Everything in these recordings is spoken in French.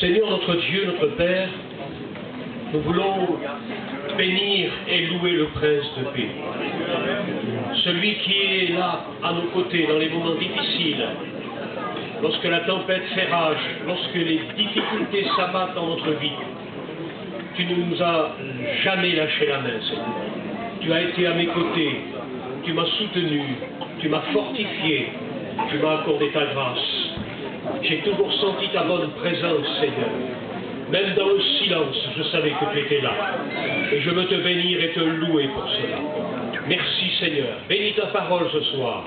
Seigneur notre Dieu, notre Père, nous voulons bénir et louer le Prince de paix. Celui qui est là, à nos côtés, dans les moments difficiles, lorsque la tempête fait rage, lorsque les difficultés s'abattent dans notre vie. Tu ne nous as jamais lâché la main, Seigneur. Tu as été à mes côtés, tu m'as soutenu, tu m'as fortifié, tu m'as accordé ta grâce. J'ai toujours senti ta bonne présence, Seigneur. Même dans le silence, je savais que tu étais là. Et je veux te bénir et te louer pour cela. Merci, Seigneur. Bénis ta parole ce soir.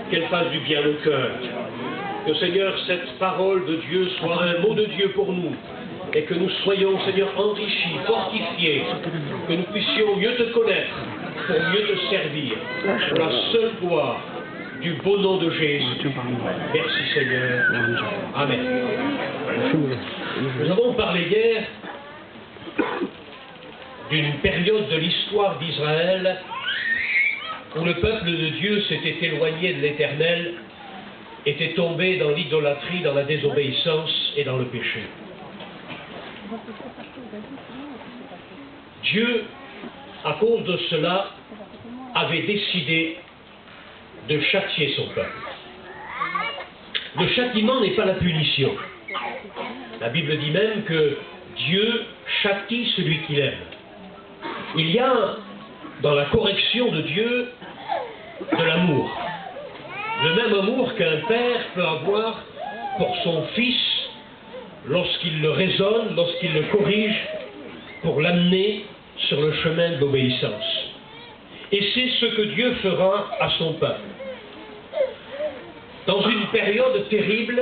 Qu'elle fasse du bien au cœur. Que, Seigneur, cette parole de Dieu soit un mot de Dieu pour nous. Et que nous soyons, Seigneur, enrichis, fortifiés. Que nous puissions mieux te connaître, pour mieux te servir. Pour la seule gloire du beau nom de Jésus. Merci, Seigneur. Amen. Nous avons parlé hier d'une période de l'histoire d'Israël où le peuple de Dieu s'était éloigné de l'Éternel, était tombé dans l'idolâtrie, dans la désobéissance et dans le péché. Dieu, à cause de cela, avait décidé de châtier son peuple. Le châtiment n'est pas la punition. La Bible dit même que Dieu châtie celui qu'il aime. Il y a dans la correction de Dieu de l'amour. Le même amour qu'un père peut avoir pour son fils lorsqu'il le raisonne, lorsqu'il le corrige, pour l'amener sur le chemin de l'obéissance. Et c'est ce que Dieu fera à son peuple. Dans une période terrible,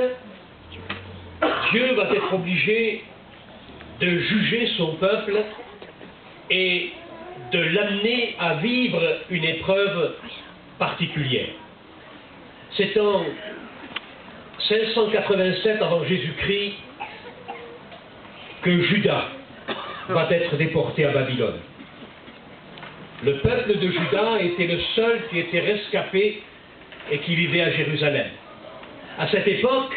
Dieu va être obligé de juger son peuple et de l'amener à vivre une épreuve particulière. C'est en 587 avant Jésus-Christ que Juda va être déporté à Babylone. Le peuple de Juda était le seul qui était rescapé et qui vivait à Jérusalem. À cette époque,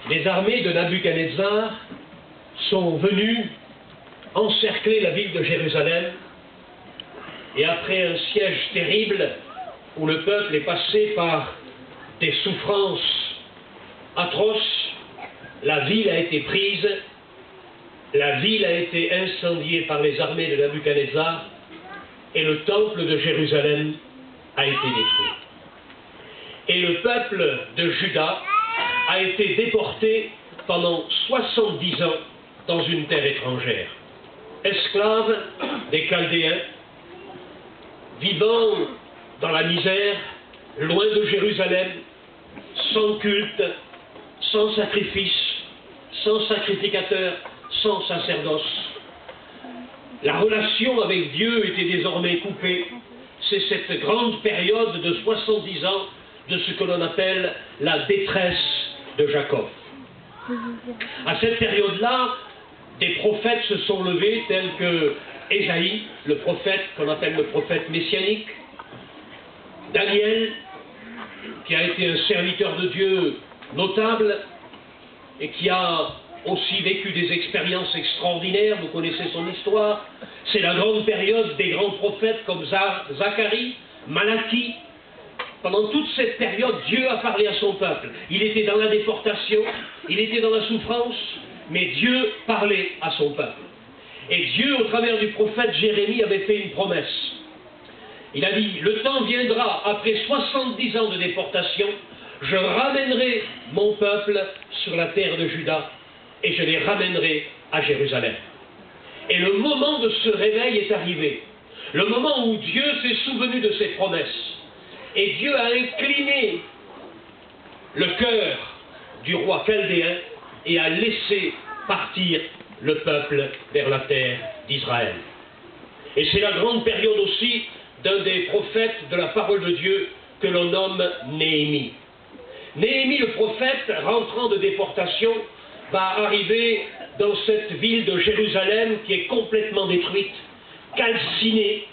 les armées de Nabuchodonosor sont venues encercler la ville de Jérusalem et après un siège terrible où le peuple est passé par des souffrances atroces, la ville a été prise, la ville a été incendiée par les armées de Nabuchodonosor et le temple de Jérusalem a été détruit. Et le peuple de Juda a été déporté pendant 70 ans dans une terre étrangère. Esclaves des Chaldéens, vivant dans la misère, loin de Jérusalem, sans culte, sans sacrifice, sans sacrificateur, sans sacerdoce. La relation avec Dieu était désormais coupée. C'est cette grande période de 70 ans de ce que l'on appelle la détresse de Jacob. À cette période-là, des prophètes se sont levés tels que Ésaïe, le prophète qu'on appelle le prophète messianique, Daniel, qui a été un serviteur de Dieu notable et qui a aussi vécu des expériences extraordinaires, vous connaissez son histoire. C'est la grande période des grands prophètes comme Zacharie, Malachie. Pendant toute cette période, Dieu a parlé à son peuple. Il était dans la déportation, il était dans la souffrance, mais Dieu parlait à son peuple. Et Dieu, au travers du prophète Jérémie, avait fait une promesse. Il a dit, le temps viendra, après 70 ans de déportation, je ramènerai mon peuple sur la terre de Juda et je les ramènerai à Jérusalem. Et le moment de ce réveil est arrivé. Le moment où Dieu s'est souvenu de ses promesses. Et Dieu a incliné le cœur du roi chaldéen et a laissé partir le peuple vers la terre d'Israël. Et c'est la grande période aussi d'un des prophètes de la parole de Dieu que l'on nomme Néhémie. Néhémie, le prophète, rentrant de déportation, va arriver dans cette ville de Jérusalem qui est complètement détruite, calcinée.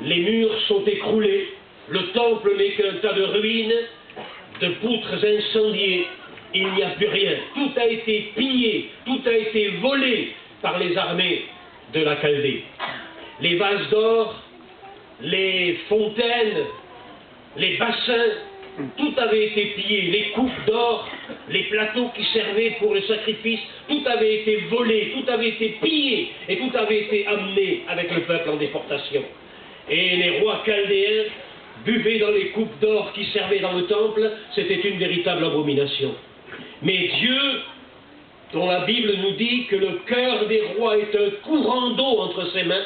Les murs sont écroulés, le temple n'est qu'un tas de ruines, de poutres incendiées, il n'y a plus rien. Tout a été pillé, tout a été volé par les armées de la Chaldée. Les vases d'or, les fontaines, les bassins, tout avait été pillé, les coupes d'or, les plateaux qui servaient pour le sacrifice, tout avait été volé, tout avait été pillé, et tout avait été amené avec le peuple en déportation. Et les rois chaldéens buvaient dans les coupes d'or qui servaient dans le temple, c'était une véritable abomination. Mais Dieu, dont la Bible nous dit que le cœur des rois est un courant d'eau entre ses mains,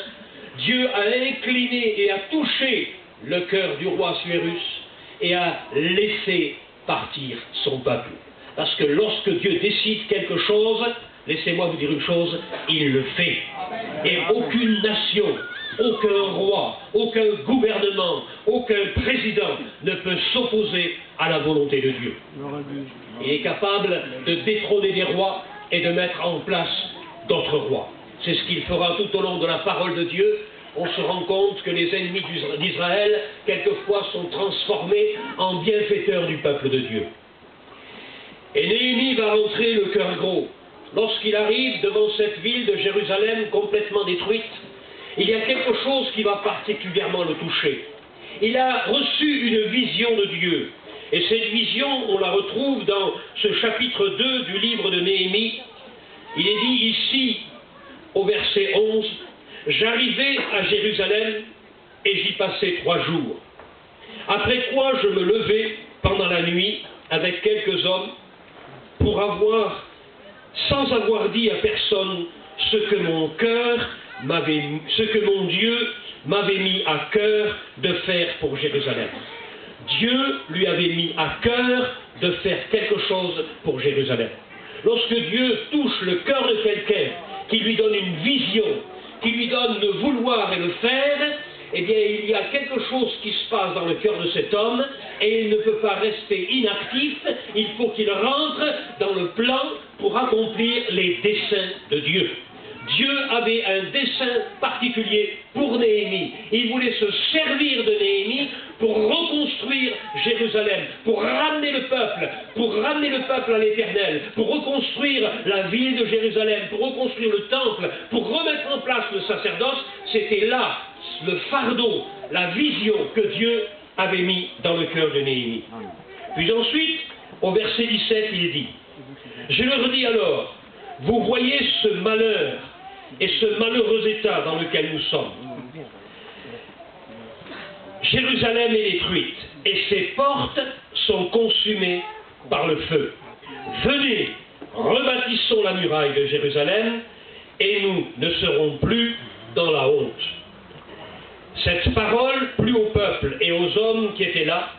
Dieu a incliné et a touché le cœur du roi Assuérus et a laissé partir son peuple. Parce que lorsque Dieu décide quelque chose, laissez-moi vous dire une chose, il le fait. Et aucune nation, aucun roi, aucun gouvernement, aucun président ne peut s'opposer à la volonté de Dieu. Il est capable de détrôner des rois et de mettre en place d'autres rois. C'est ce qu'il fera tout au long de la parole de Dieu. On se rend compte que les ennemis d'Israël, quelquefois, sont transformés en bienfaiteurs du peuple de Dieu. Et Néhémie va rentrer le cœur gros. Lorsqu'il arrive devant cette ville de Jérusalem complètement détruite, il y a quelque chose qui va particulièrement le toucher. Il a reçu une vision de Dieu. Et cette vision, on la retrouve dans ce chapitre 2 du livre de Néhémie. Il est dit ici, au verset 11, « J'arrivai à Jérusalem et j'y passai 3 jours. Après quoi je me levai pendant la nuit avec quelques hommes pour avoir, sans avoir dit à personne ce que mon Dieu m'avait mis à cœur de faire pour Jérusalem. » Dieu lui avait mis à cœur de faire quelque chose pour Jérusalem. Lorsque Dieu touche le cœur de quelqu'un, qui lui donne une vision, qui lui donne le vouloir et le faire, eh bien il y a quelque chose qui se passe dans le cœur de cet homme et il ne peut pas rester inactif, il faut qu'il rentre dans le plan pour accomplir les desseins de Dieu. Dieu avait un dessein particulier pour Néhémie. Il voulait se servir de Néhémie pour reconstruire Jérusalem, pour ramener le peuple à l'Éternel, pour reconstruire la ville de Jérusalem, pour reconstruire le temple, pour remettre en place le sacerdoce. C'était là le fardeau, la vision que Dieu avait mis dans le cœur de Néhémie. Puis ensuite, au verset 17, il dit « Je leur dis alors, vous voyez ce malheur et ce malheureux état dans lequel nous sommes. Jérusalem est détruite et ses portes sont consumées par le feu. Venez, rebâtissons la muraille de Jérusalem et nous ne serons plus dans la honte. » Cette parole plut au peuple et aux hommes qui étaient là,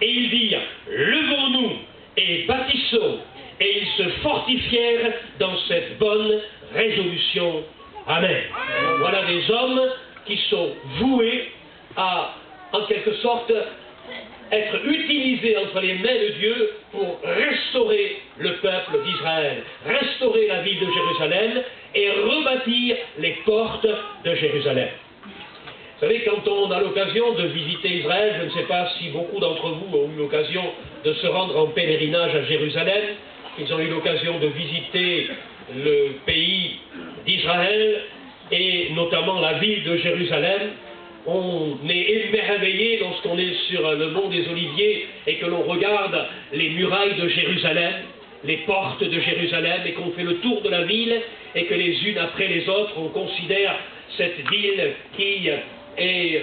et ils dirent « Levons-nous et bâtissons » et ils se fortifièrent dans cette bonne résolution. Amen. Voilà des hommes qui sont voués à, en quelque sorte, être utilisés entre les mains de Dieu pour restaurer le peuple d'Israël, restaurer la ville de Jérusalem et rebâtir les portes de Jérusalem. Vous savez, quand on a l'occasion de visiter Israël, je ne sais pas si beaucoup d'entre vous ont eu l'occasion de se rendre en pèlerinage à Jérusalem, ils ont eu l'occasion de visiter le pays d'Israël et notamment la ville de Jérusalem. On est émerveillé lorsqu'on est sur le mont des Oliviers et que l'on regarde les murailles de Jérusalem, les portes de Jérusalem et qu'on fait le tour de la ville et que les unes après les autres on considère cette ville qui est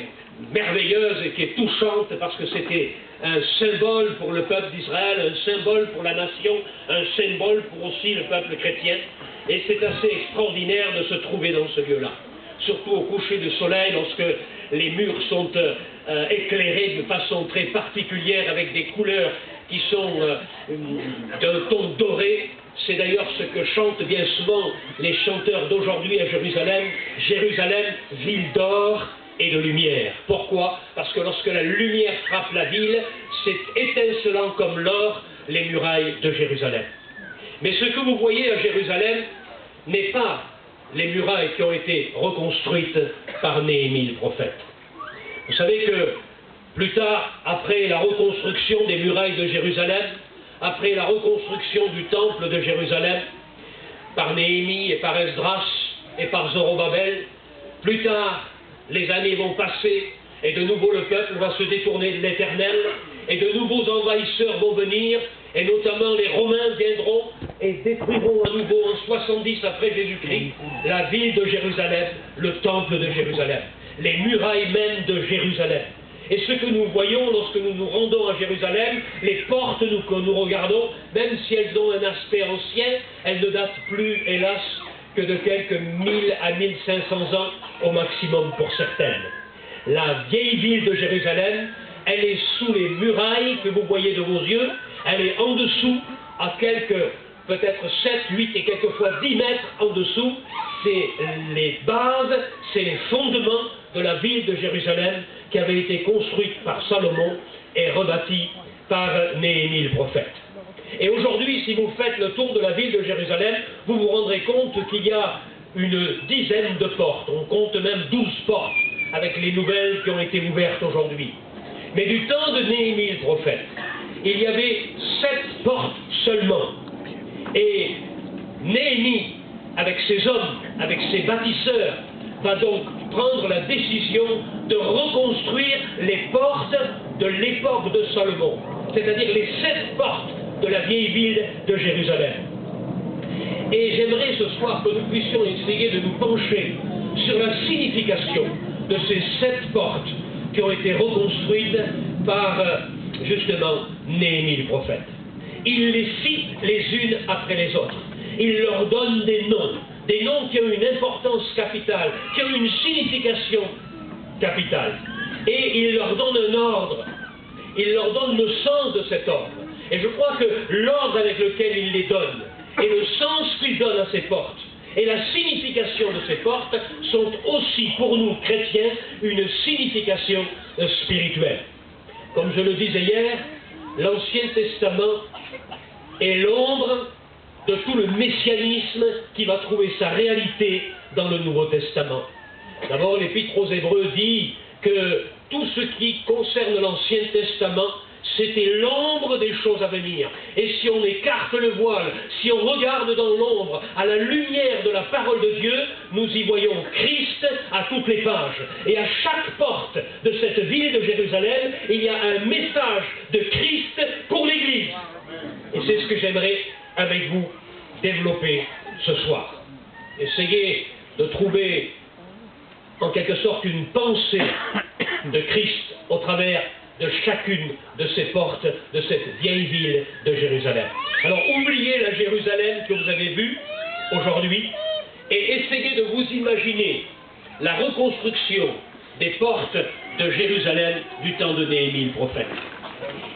merveilleuse et qui est touchante parce que c'était un symbole pour le peuple d'Israël, un symbole pour la nation, un symbole pour aussi le peuple chrétien. Et c'est assez extraordinaire de se trouver dans ce lieu-là. Surtout au coucher du soleil, lorsque les murs sont éclairés de façon très particulière avec des couleurs qui sont d'un ton doré. C'est d'ailleurs ce que chantent bien souvent les chanteurs d'aujourd'hui à Jérusalem. Jérusalem, ville d'or et de lumière. Pourquoi? Parce que lorsque la lumière frappe la ville, c'est étincelant comme l'or les murailles de Jérusalem. Mais ce que vous voyez à Jérusalem n'est pas les murailles qui ont été reconstruites par Néhémie le prophète. Vous savez que plus tard, après la reconstruction des murailles de Jérusalem, après la reconstruction du temple de Jérusalem, par Néhémie et par Esdras et par Zorobabel. Plus tard, les années vont passer et de nouveau le peuple va se détourner de l'Éternel et de nouveaux envahisseurs vont venir et notamment les Romains viendront et détruiront à nouveau en 70 après Jésus-Christ la ville de Jérusalem, le temple de Jérusalem, les murailles même de Jérusalem. Et ce que nous voyons lorsque nous nous rendons à Jérusalem, les portes que nous regardons, même si elles ont un aspect ancien, elles ne datent plus, hélas, que de quelques 1000 à 1500 ans au maximum pour certaines. La vieille ville de Jérusalem, elle est sous les murailles que vous voyez de vos yeux, elle est en dessous, à quelques, peut-être 7, 8 et quelquefois 10 mètres en dessous, c'est les bases, c'est les fondements de la ville de Jérusalem qui avait été construite par Salomon et rebâtie par Néhémie le prophète. Et aujourd'hui, si vous faites le tour de la ville de Jérusalem, vous vous rendrez compte qu'il y a une dizaine de portes, on compte même 12 portes avec les nouvelles qui ont été ouvertes aujourd'hui. Mais du temps de Néhémie le prophète, il y avait 7 portes seulement. Et Néhémie, avec ses hommes, avec ses bâtisseurs, va donc prendre la décision de reconstruire les portes de l'époque de Salomon, c'est-à-dire les 7 portes de la vieille ville de Jérusalem. Et j'aimerais ce soir que nous puissions essayer de nous pencher sur la signification de ces 7 portes qui ont été reconstruites par, justement, Néhémie le prophète. Il les cite les unes après les autres. Il leur donne des noms qui ont une importance capitale, qui ont une signification capitale. Et il leur donne un ordre. Il leur donne le sens de cet ordre. Et je crois que l'ordre avec lequel il les donne, et le sens qu'il donne à ces portes, et la signification de ces portes sont aussi pour nous chrétiens une signification spirituelle. Comme je le disais hier, l'Ancien Testament est l'ombre de tout le messianisme qui va trouver sa réalité dans le Nouveau Testament. D'abord, l'Épître aux Hébreux dit que tout ce qui concerne l'Ancien Testament, c'était l'ombre des choses à venir. Et si on écarte le voile, si on regarde dans l'ombre, à la lumière de la parole de Dieu, nous y voyons Christ à toutes les pages. Et à chaque porte de cette ville de Jérusalem, il y a un message de Christ pour l'Église. Et c'est ce que j'aimerais, avec vous, développer ce soir. Essayez de trouver, en quelque sorte, une pensée de Christ au travers de chacune de ces portes de cette vieille ville de Jérusalem. Alors oubliez la Jérusalem que vous avez vue aujourd'hui et essayez de vous imaginer la reconstruction des portes de Jérusalem du temps de Néhémie le prophète.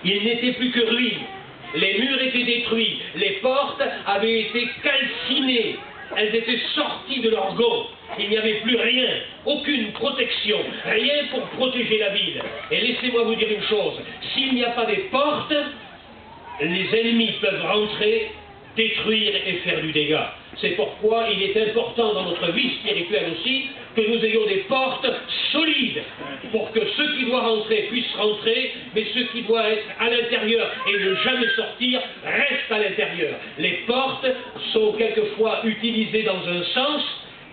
Il n'était plus que ruines, les murs étaient détruits, les portes avaient été calcinées, elles étaient sorties de leur gonds. Il n'y avait plus rien, aucune protection, rien pour protéger la ville. Et laissez-moi vous dire une chose, s'il n'y a pas des portes, les ennemis peuvent rentrer, détruire et faire du dégât. C'est pourquoi il est important dans notre vie spirituelle aussi que nous ayons des portes solides pour que ceux qui doivent rentrer puissent rentrer, mais ceux qui doivent être à l'intérieur et ne jamais sortir restent à l'intérieur. Les portes sont quelquefois utilisées dans un sens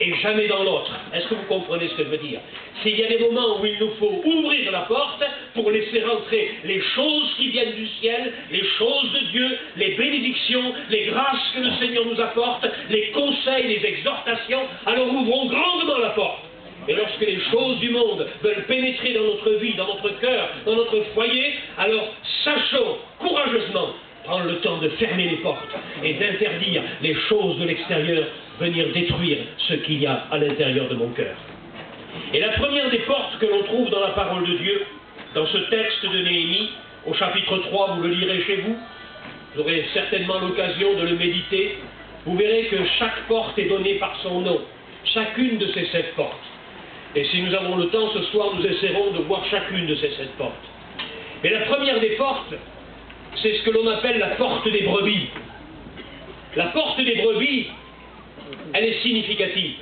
et jamais dans l'autre. Est-ce que vous comprenez ce que je veux dire? S'il y a des moments où il nous faut ouvrir la porte pour laisser rentrer les choses qui viennent du ciel, les choses de Dieu, les bénédictions, les grâces que le Seigneur nous apporte, les conseils, les exhortations, alors ouvrons grandement la porte. Et lorsque les choses du monde veulent pénétrer dans notre vie, dans notre cœur, dans notre foyer, alors sachons courageusement prendre le temps de fermer les portes et d'interdire les choses de l'extérieur venir détruire ce qu'il y a à l'intérieur de mon cœur. Et la première des portes que l'on trouve dans la parole de Dieu, dans ce texte de Néhémie, au chapitre 3, vous le lirez chez vous, vous aurez certainement l'occasion de le méditer, vous verrez que chaque porte est donnée par son nom, chacune de ces 7 portes. Et si nous avons le temps, ce soir, nous essaierons de voir chacune de ces 7 portes. Mais la première des portes, c'est ce que l'on appelle la porte des brebis. La porte des brebis, elle est significative.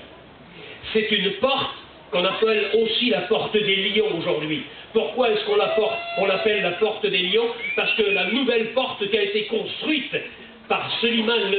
C'est une porte qu'on appelle aussi la porte des lions aujourd'hui. Pourquoi est-ce qu'on l'appelle la porte des lions? Parce que la nouvelle porte qui a été construite par Soliman